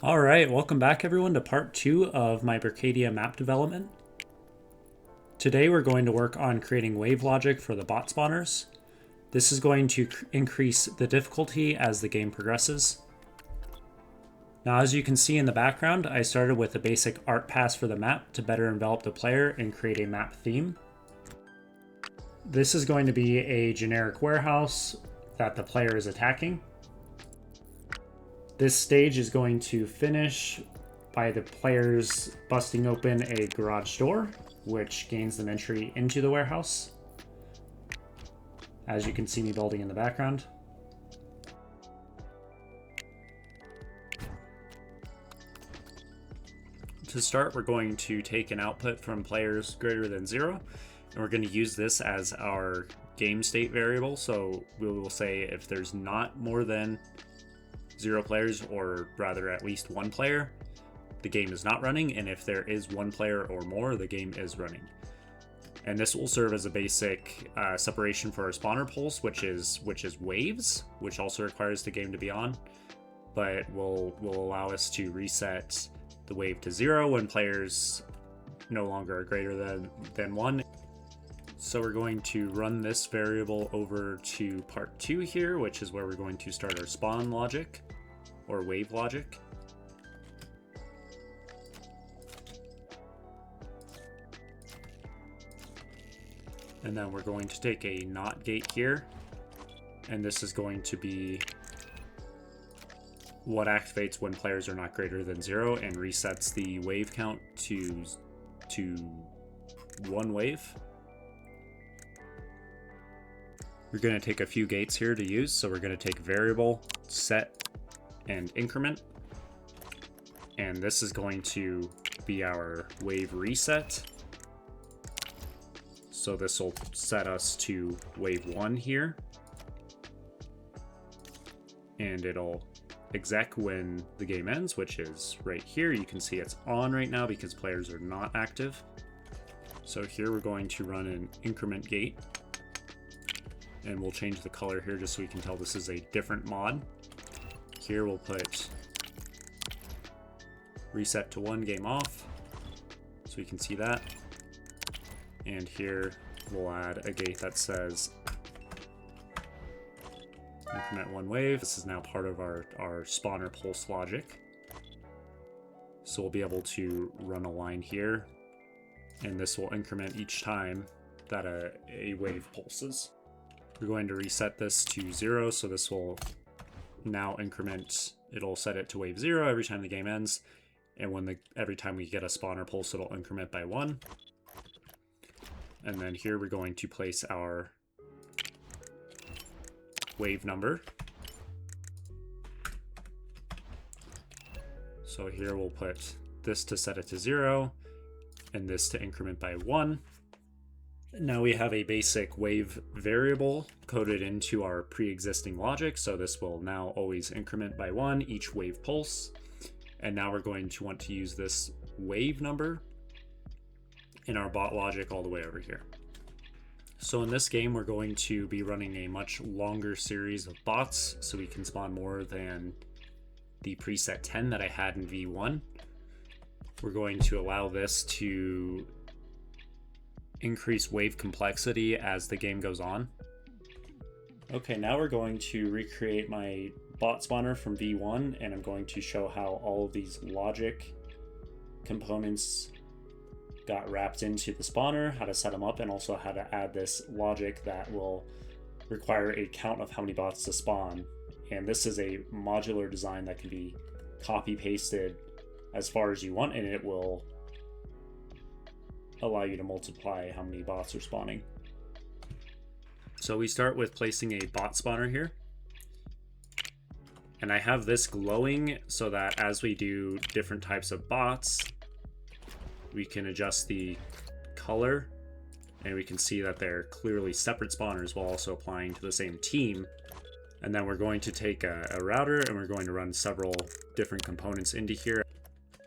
Alright, welcome back everyone to part 2 of my Brickadia map development. Today we're going to work on creating wave logic for the bot spawners. This is going to increase the difficulty as the game progresses. Now as you can see in the background, I started with a basic art pass for the map to better envelop the player and create a map theme. This is going to be a generic warehouse that the player is attacking. This stage is going to finish by the players busting open a garage door, which gains them entry into the warehouse, as you can see me building in the background. To start, we're going to take an output from players greater than 0, and we're going to use this as our game state variable. So we will say if there's not more than 0 players, or rather at least 1 player, the game is not running, and if there is 1 player or more, the game is running. And this will serve as a basic separation for our spawner pulse, which is waves, which also requires the game to be on, but will allow us to reset the wave to 0 when players no longer are greater than 1. So we're going to run this variable over to part 2 here, which is where we're going to start our spawn logic, or wave logic. And then we're going to take a NOT gate here, and this is going to be what activates when players are not greater than 0 and resets the wave count to 1 wave. We're going to take a few gates here to use, so we're going to take variable, set, and increment. And this is going to be our wave reset. So this will set us to wave 1 here. And it'll exec when the game ends, which is right here. You can see it's on right now because players are not active. So here we're going to run an increment gate. And we'll change the color here just so we can tell this is a different mod. Here we'll put reset to 1, game off, so we can see that. And here we'll add a gate that says increment 1 wave. This is now part of our spawner pulse logic. So we'll be able to run a line here, and this will increment each time that a wave pulses. We're going to reset this to 0, so this will now increment. It'll set it to wave 0 every time the game ends, and every time we get a spawner pulse, it'll increment by 1. And then here we're going to place our wave number. So here we'll put this to set it to 0, and this to increment by 1. Now we have a basic wave variable coded into our pre-existing logic, so this will now always increment by 1 each wave pulse. And now we're going to want to use this wave number in our bot logic all the way over here. So in this game, we're going to be running a much longer series of bots, so we can spawn more than the preset 10 that I had in V1. We're going to allow this to increase wave complexity as the game goes on. Okay, now we're going to recreate my bot spawner from V1, and I'm going to show how all of these logic components got wrapped into the spawner, how to set them up, and also how to add this logic that will require a count of how many bots to spawn. And this is a modular design that can be copy pasted as far as you want, and it will allow you to multiply how many bots are spawning. So we start with placing a bot spawner here. And I have this glowing so that as we do different types of bots, we can adjust the color, and we can see that they're clearly separate spawners while also applying to the same team. And then we're going to take a router, and we're going to run several different components into here.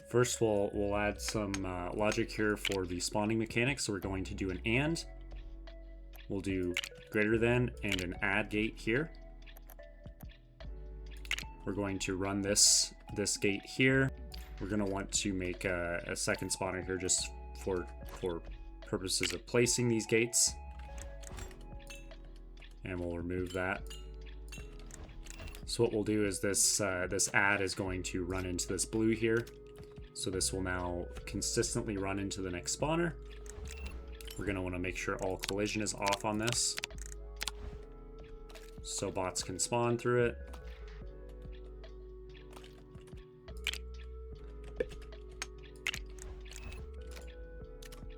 First, we'll add some logic here for the spawning mechanics. So we're going to do an AND. We'll do greater than and an add gate here. We're going to run this this gate here. We're going to want to make a second spawner here just for purposes of placing these gates. And we'll remove that. So what we'll do is this add is going to run into this blue here. So this will now consistently run into the next spawner. We're going to want to make sure all collision is off on this, so bots can spawn through it.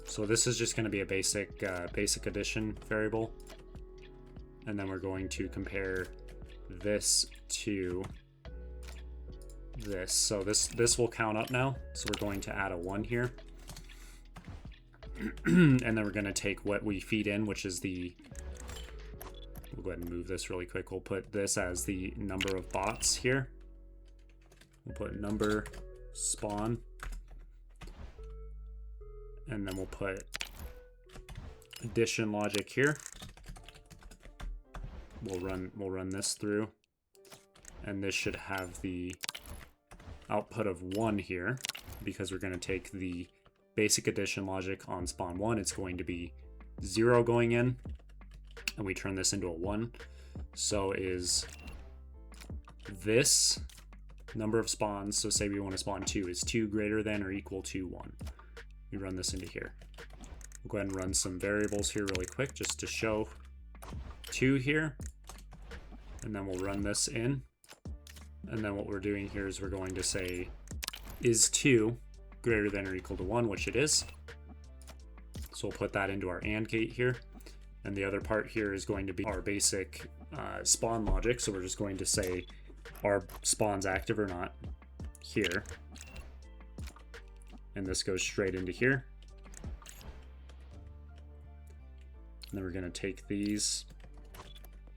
So this is just going to be a basic addition variable. And then we're going to compare this to this. So this will count up now. So we're going to add a 1 here. And then we're going to take what we feed in, which is we'll go ahead and move this really quick. We'll put this as the number of bots here. We'll put number spawn. And then we'll put addition logic here. We'll run this through. And this should have the output of 1 here, because we're going to take the basic addition logic on spawn 1. It's going to be 0 going in, and we turn this into a 1. So is this number of spawns, so say we want to spawn 2, is 2 greater than or equal to 1? We run this into here. We'll go ahead and run some variables here really quick just to show 2 here, and then we'll run this in. And then what we're doing here is we're going to say, is 2 greater than or equal to 1, which it is. So we'll put that into our AND gate here. And the other part here is going to be our basic spawn logic. So we're just going to say, are spawns active or not here. And this goes straight into here. And then we're going to take these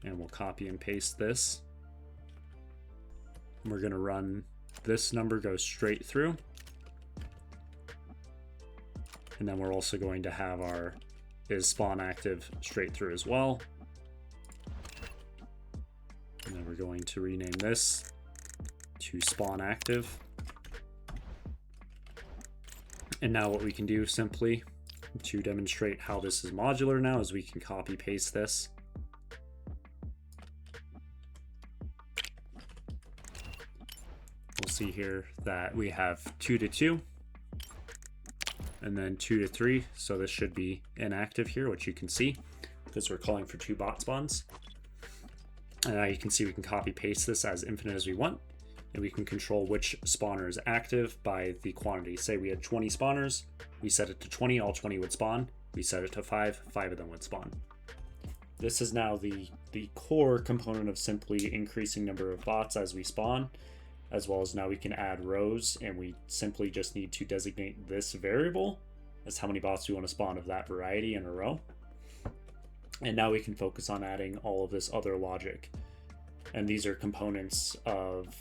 and we'll copy and paste this. And we're going to run this number goes straight through. And then we're also going to have our is spawn active straight through as well. And then we're going to rename this to spawn active. And now what we can do simply to demonstrate how this is modular now is we can copy paste this. We'll see here that we have 2 to 2 and then 2 to 3. So this should be inactive here, which you can see because we're calling for 2 bot spawns. And now you can see we can copy paste this as infinite as we want. And we can control which spawner is active by the quantity. Say we had 20 spawners, we set it to 20, all 20 would spawn. We set it to 5, 5 of them would spawn. This is now the core component of simply increasing number of bots as we spawn, as well as now we can add rows, and we simply just need to designate this variable as how many bots we want to spawn of that variety in a row. And now we can focus on adding all of this other logic. And these are components of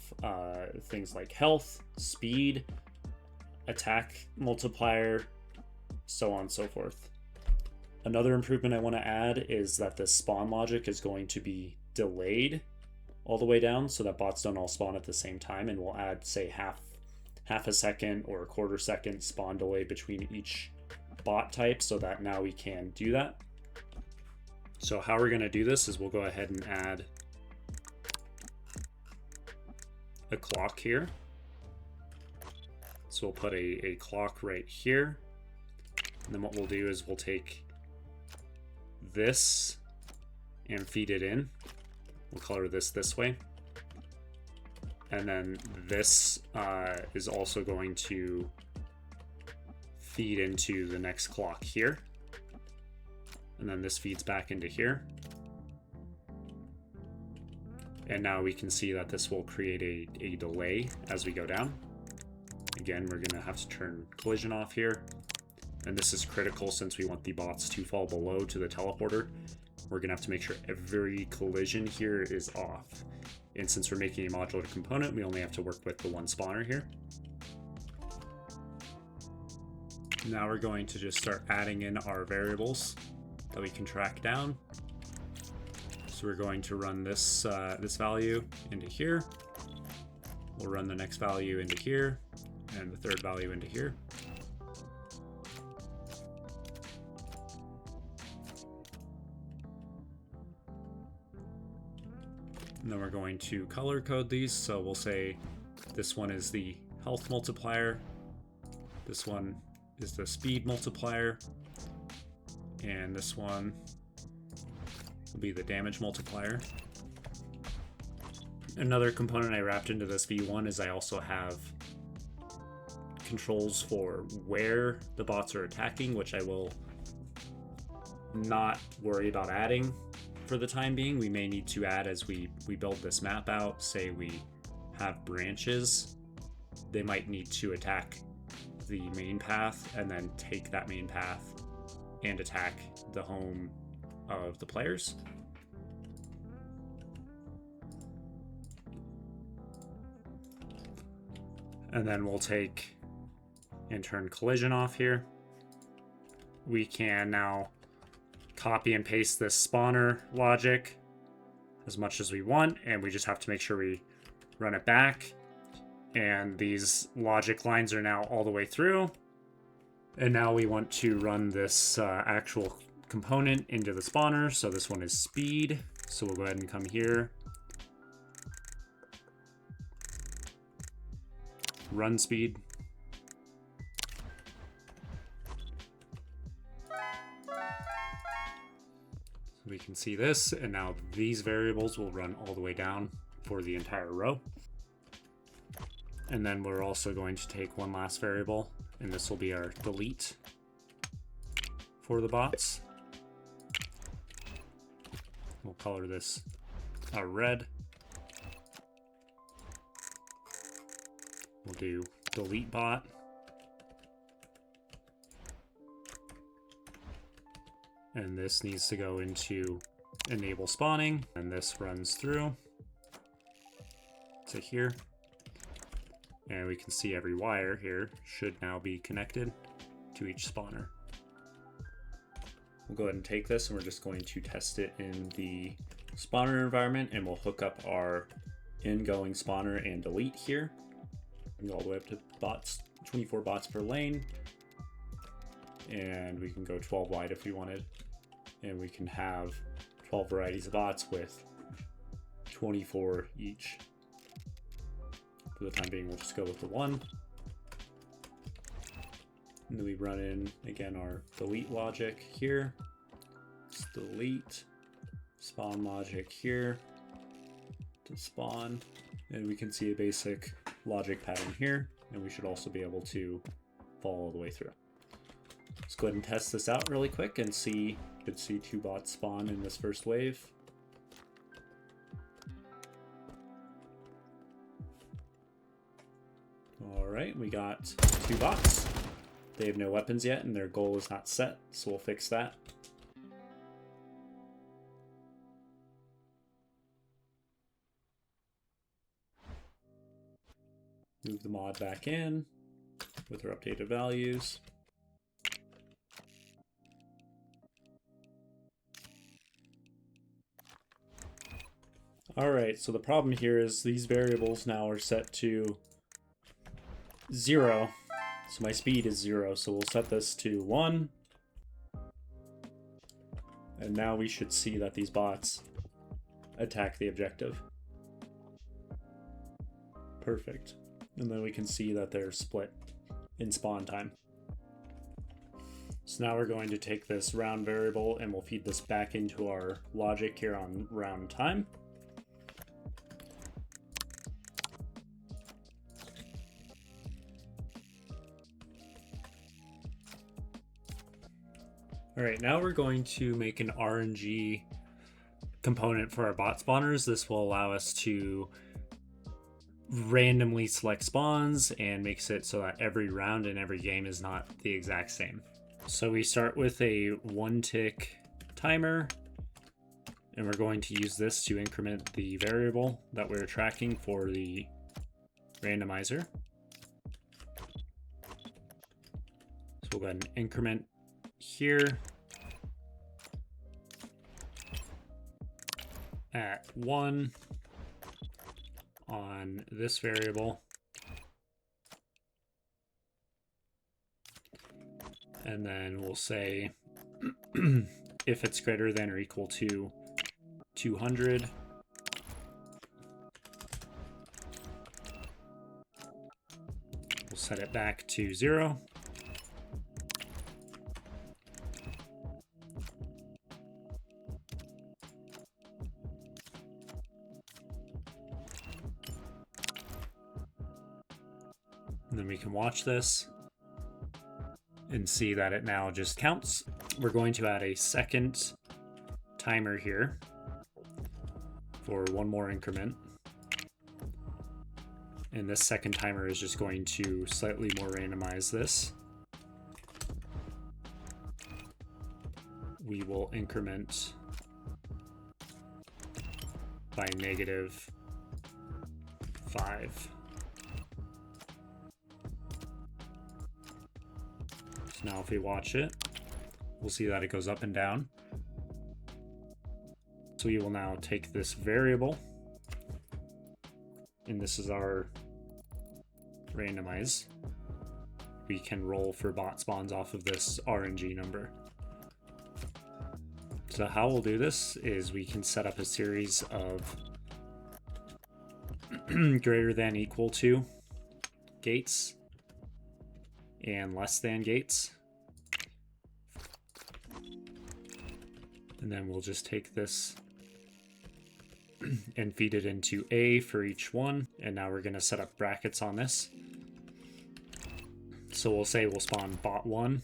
things like health, speed, attack multiplier, so on and so forth. Another improvement I want to add is that the spawn logic is going to be delayed all the way down so that bots don't all spawn at the same time, and we'll add, say, half a second or a quarter second spawn delay between each bot type so that now we can do that. So how we're going to do this is we'll go ahead and add a clock here. So we'll put a clock right here. And then what we'll do is we'll take this and feed it in. We'll color this way. And then this is also going to feed into the next clock here. And then this feeds back into here. And now we can see that this will create a delay as we go down. Again, we're going to have to turn collision off here. And this is critical since we want the bots to fall below to the teleporter. We're going to have to make sure every collision here is off. And since we're making a modular component, we only have to work with the one spawner here. Now we're going to just start adding in our variables that we can track down. So we're going to run this this value into here. We'll run the next value into here and the third value into here. And then we're going to color code these. So we'll say this one is the health multiplier. This one is the speed multiplier. And this one will be the damage multiplier. Another component I wrapped into this V1 is I also have controls for where the bots are attacking, which I will not worry about adding for the time being. We may need to add as we build this map out. Say we have branches, they might need to attack the main path and then take that main path and attack the home of the players. And then we'll take and turn collision off here. We can now copy and paste this spawner logic as much as we want, and we just have to make sure we run it back. And these logic lines are now all the way through. And now we want to run this actual component into the spawner. So this one is speed. So we'll go ahead and come here. Run speed. So we can see this, and now these variables will run all the way down for the entire row. And then we're also going to take one last variable, and this will be our delete for the bots. We'll color this red. We'll do delete bot. And this needs to go into enable spawning, and this runs through to here. And we can see every wire here should now be connected to each spawner. We'll go ahead and take this, and we're just going to test it in the spawner environment, and we'll hook up our ingoing spawner and delete here. We can go all the way up to bots, 24 bots per lane. And we can go 12 wide if we wanted. And we can have 12 varieties of bots with 24 each. For the time being, we'll just go with the one. And then we run in, again, our delete logic here. Just delete, spawn logic here to spawn. And we can see a basic logic pattern here. And we should also be able to follow all the way through. Let's go ahead and test this out really quick and see. Could see 2 bots spawn in this first wave. Alright, we got 2 bots. They have no weapons yet, and their goal is not set, so we'll fix that. Move the mod back in with our updated values. Alright, so the problem here is these variables now are set to 0. So my speed is 0, so we'll set this to 1. And now we should see that these bots attack the objective. Perfect. And then we can see that they're split in spawn time. So now we're going to take this round variable and we'll feed this back into our logic here on round time. All right, now we're going to make an RNG component for our bot spawners. This will allow us to randomly select spawns and makes it so that every round in every game is not the exact same. So we start with a 1-tick timer, and we're going to use this to increment the variable that we're tracking for the randomizer. So we'll go ahead and increment here at 1, on this variable. And then we'll say if it's greater than or equal to 200, we'll set it back to 0. And then we can watch this and see that it now just counts. We're going to add a second timer here for one more increment. And this second timer is just going to slightly more randomize this. We will increment by -5. So now if we watch it, we'll see that it goes up and down. So we will now take this variable, and this is our randomize. We can roll for bot spawns off of this RNG number. So how we'll do this is we can set up a series of greater than equal to gates and less than gates. And then we'll just take this and feed it into A for each one. And now we're going to set up brackets on this. So we'll say we'll spawn bot 1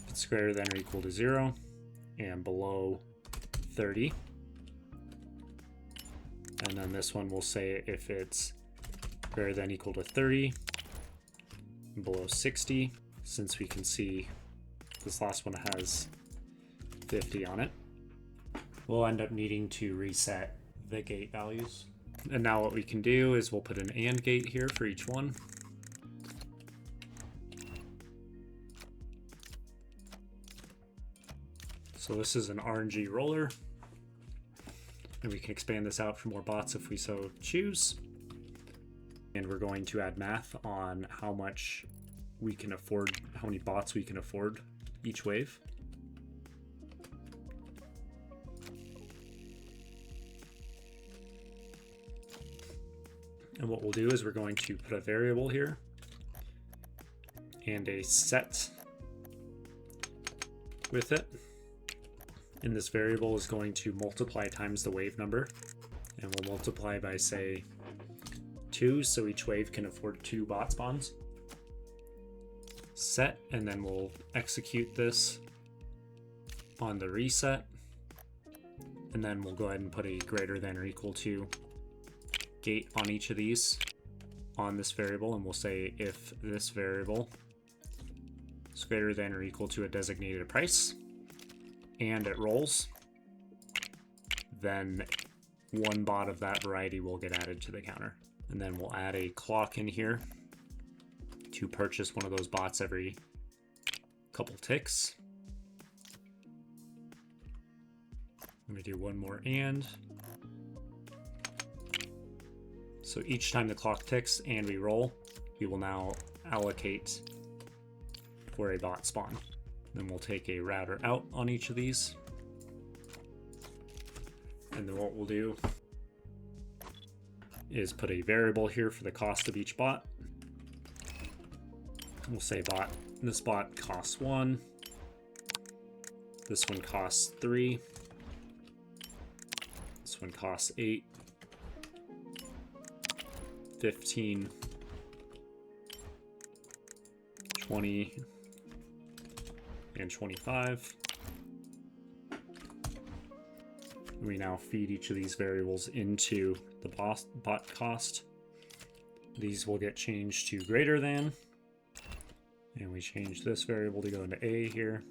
if it's greater than or equal to 0 and below 30. And then this one we'll say if it's greater than or equal to 30 and below 60, since we can see this last one has 50 on it. We'll end up needing to reset the gate values. And now what we can do is we'll put an AND gate here for each one. So this is an RNG roller. And we can expand this out for more bots if we so choose. And we're going to add math on how much we can afford, how many bots we can afford each wave. And what we'll do is we're going to put a variable here and a set with it. And this variable is going to multiply times the wave number. And we'll multiply by, say, 2, so each wave can afford 2 bot spawns. Set, and then we'll execute this on the reset. And then we'll go ahead and put a greater than or equal to gate on each of these on this variable, and we'll say if this variable is greater than or equal to a designated price and it rolls, then one bot of that variety will get added to the counter. And then we'll add a clock in here to purchase one of those bots every couple ticks. I'm going to do one more and. So each time the clock ticks and we roll, we will now allocate for a bot spawn. Then we'll take a router out on each of these. And then what we'll do is put a variable here for the cost of each bot. We'll say bot, this bot costs 1. This one costs 3. This one costs 8. 15, 20, and 25. We now feed each of these variables into the bot cost. These will get changed to greater than, and we change this variable to go into A here.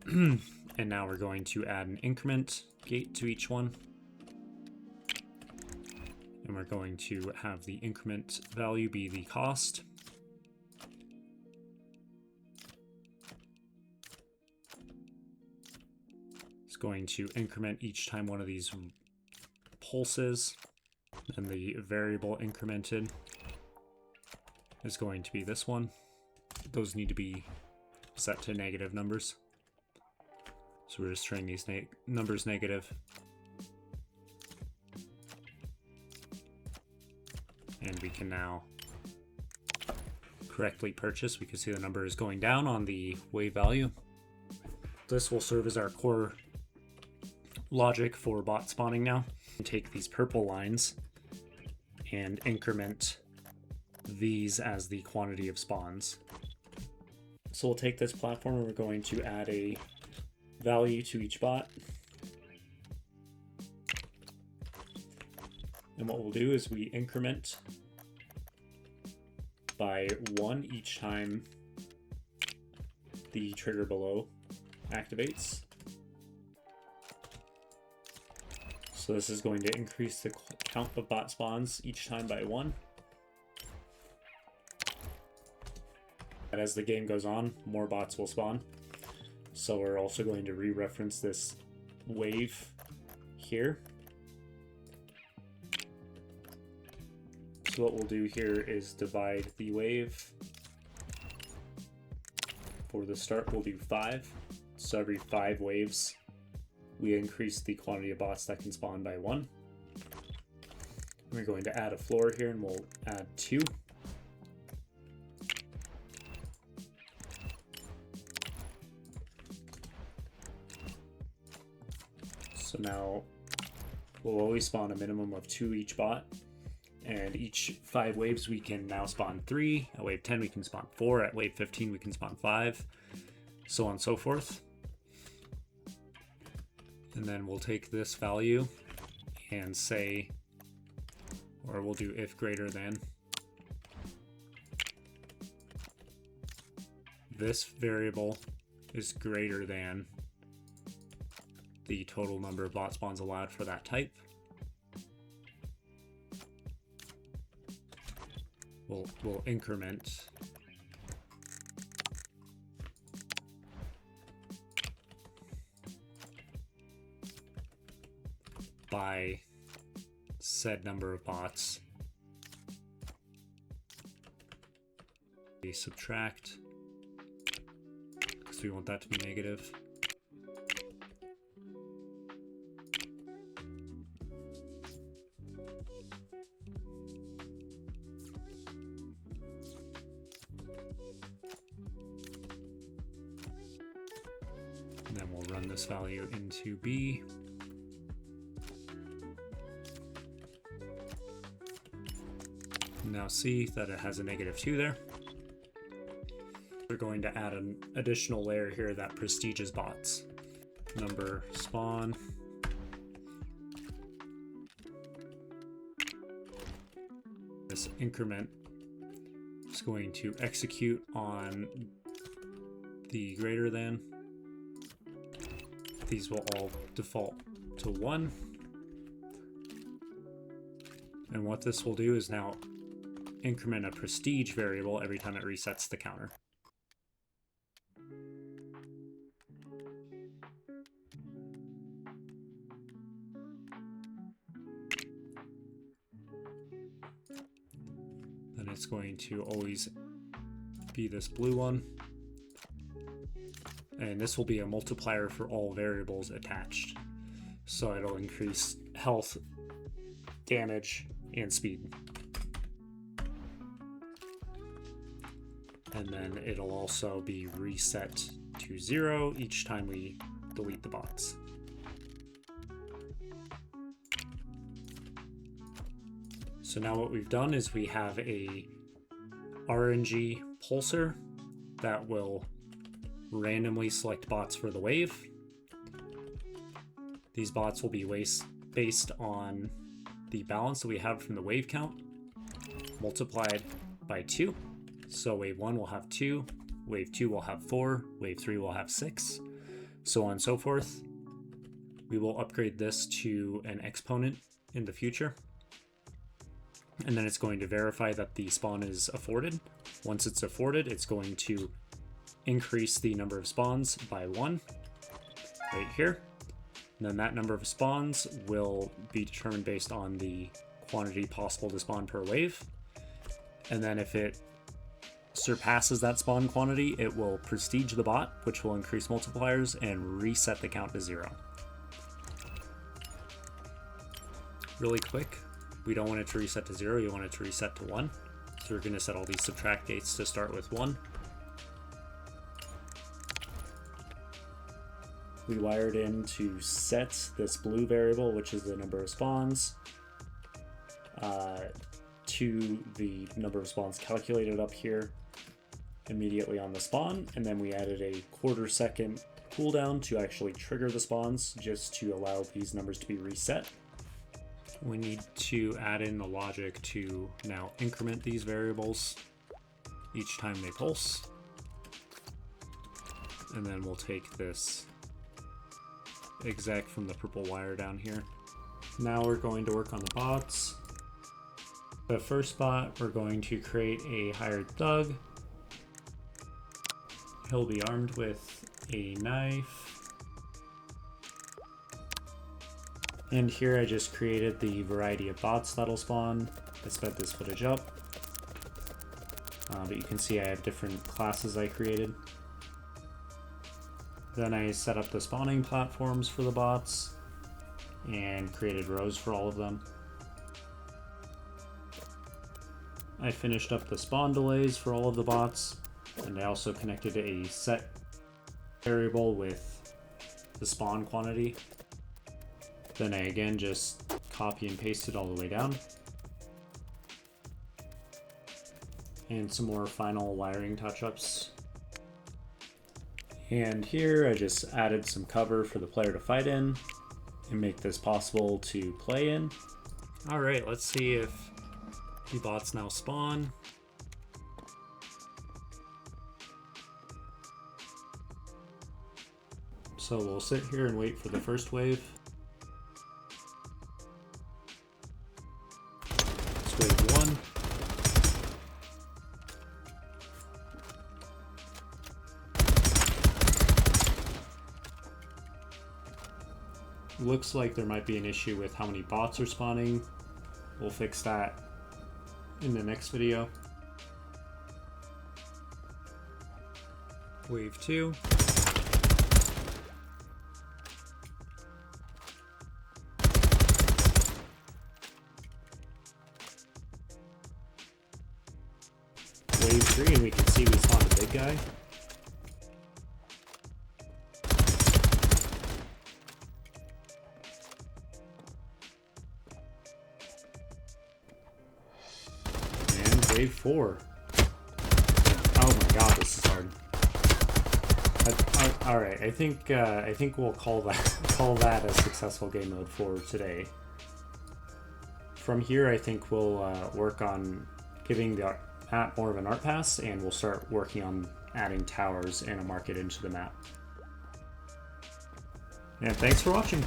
And now we're going to add an increment gate to each one. And we're going to have the increment value be the cost. It's going to increment each time one of these pulses, and the variable incremented is going to be this one. Those need to be set to negative numbers. So we're just turning these numbers negative. And we can now correctly purchase. We can see the number is going down on the wave value. This will serve as our core logic for bot spawning now. Take these purple lines and increment these as the quantity of spawns. So we'll take this platform and we're going to add a value to each bot. And what we'll do is we increment by 1 each time the trigger below activates. So this is going to increase the count of bot spawns each time by 1. And as the game goes on, more bots will spawn. So we're also going to re-reference this wave here. So what we'll do here is divide the wave. For the start, we'll do 5. So every 5 waves, we increase the quantity of bots that can spawn by 1. We're going to add a floor here, and we'll add 2. So now we'll always spawn a minimum of 2 each bot. And each 5 waves we can now spawn 3. At wave 10 we can spawn 4. At wave 15 we can spawn 5. So on and so forth. And then we'll take this value and say, or we'll do if greater than this variable is greater than the total number of bot spawns allowed for that type. We'll increment by said number of bots. We subtract because we want that to be negative. And then we'll run this value into B. Now see that it has a -2 there. We're going to add an additional layer here that prestiges bots. Number spawn. This increment is going to execute on the greater than. These will all default to 1. And what this will do is now increment a prestige variable every time it resets the counter. Then it's going to always be this blue one. And this will be a multiplier for all variables attached. So it'll increase health, damage, and speed. And then it'll also be reset to 0 each time we delete the bots. So now what we've done is we have a RNG pulser that will randomly select bots for the wave. These bots will be based on the balance that we have from the wave count multiplied by 2. So wave 1 will have 2, wave 2 will have 4, wave 3 will have 6, so on and so forth. We will upgrade this to an exponent in the future. And then it's going to verify that the spawn is afforded. Once it's afforded, it's going to increase the number of spawns by 1 right here. And then that number of spawns will be determined based on the quantity possible to spawn per wave. And then if it surpasses that spawn quantity, it will prestige the bot, which will increase multipliers and reset the count to 0. Really quick, we don't want it to reset to 0, you want it to reset to 1. So we're going to set all these subtract gates to start with 1. We wired in to set this blue variable, which is the number of spawns, to the number of spawns calculated up here immediately on the spawn, and then we added a 1/4 second cooldown to actually trigger the spawns, just to allow these numbers to be reset. We need to add in the logic to now increment these variables each time they pulse. And then we'll take this exec from the purple wire down here. Now we're going to work on the bots. The first bot, we're going to create a hired thug. He'll be armed with a knife. And here I just created the variety of bots that'll spawn. I sped this footage up. But you can see I have different classes I created. Then I set up the spawning platforms for the bots and created rows for all of them. I finished up the spawn delays for all of the bots, and I also connected a set variable with the spawn quantity. Then I again just copy and pasted all the way down. And some more final wiring touch-ups. And here I just added some cover for the player to fight in and make this possible to play in. Alright, let's see if the bots now spawn. So we'll sit here and wait for the first wave. It's wave 1. Looks like there might be an issue with how many bots are spawning. We'll fix that in the next video. Wave 2. Wave 3, and we can see we spawned a big guy. Wave 4. Oh my god, this is hard. Alright, I think we'll call that a successful game mode for today. From here, I think we'll work on giving the map more of an art pass, and we'll start working on adding towers and a market into the map. And thanks for watching.